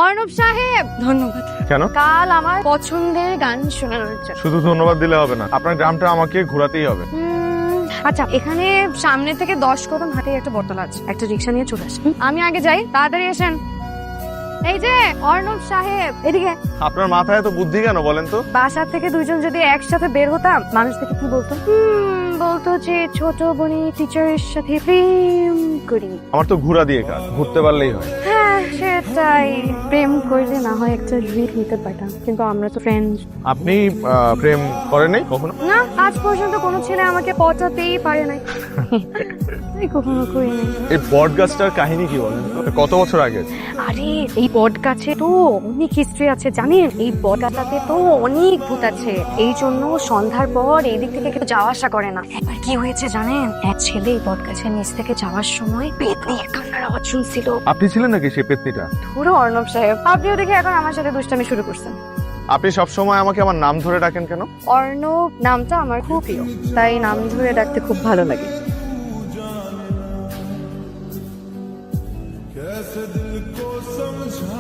অর্ণব সাহেব ধন্যবাদ। কেন? কাল আমার পছন্দের গান শোনানোর জন্য। শুধু ধন্যবাদ দিলে হবে না, আপনার গ্রামটা আমাকে ঘোরাতেই হবে। আচ্ছা, এখানে সামনে থেকে 10 কদম হাঁটে একটা বটতলা আছে, একটা রিক্সা নিয়ে চলে আসেন। আমি আগে যাই, তাড়াতাড়ি আসেন। এই যে অর্ণব সাহেব, এদিকে। আপনার মাথায় তো বুদ্ধি কেন বলেন তো? বাসা থেকে দুইজন যদি একসাথে বের হতাম, মানুষ থেকে কি বলতো? বলতো যে ছোট বোনে টিচারের সাথে প্রেম করি। আমার তো ঘোরা দিয়ে কাজ, ঘুরতে পারলেই হয়। হ্যাঁ সেটাই, প্রেম করলে না হয় একটা রিট নিতে পারতাম, কিন্তু আমরা তো ফ্রেন্ড। আপনি প্রেম করেননি কখনো? না, আজ পর্যন্ত কোনো ছেলে আমাকে পটাতেই পারে নাই। তাই কখনো করিনি। এই বট গাছটার কাহিনী কি বলেন তো? কত বছর আগে? আরে এই বট গাছে তো অনেক হিস্ট্রি আছে জানেন। এই বট গাছটাতে তো অনেক ভূত আছে, এই জন্য সন্ধ্যার পর এই দিক থেকে কেউ যাওয়া আসা করে না। একবার কি হয়েছে জানেন, এক ছেলে এই বট গাছের নিচ থেকে যাওয়ার সময় পেতনি কান্নার আওয়াজ শুনছিল। আপনি ছিলেন নাকি সেই পেতনিটা? পুরো অর্ণব সাহেব, আপনিও দেখে এখন আমার সাথে দুষ্টামি শুরু করছেন। আপনি সবসময় আমাকে আমার নাম ধরে ডাকেন কেন? অর্ণব নামটা আমার খুব প্রিয়, তাই নাম ধরে ডাকতে খুব ভালো লাগে। कैसे दिल को समझा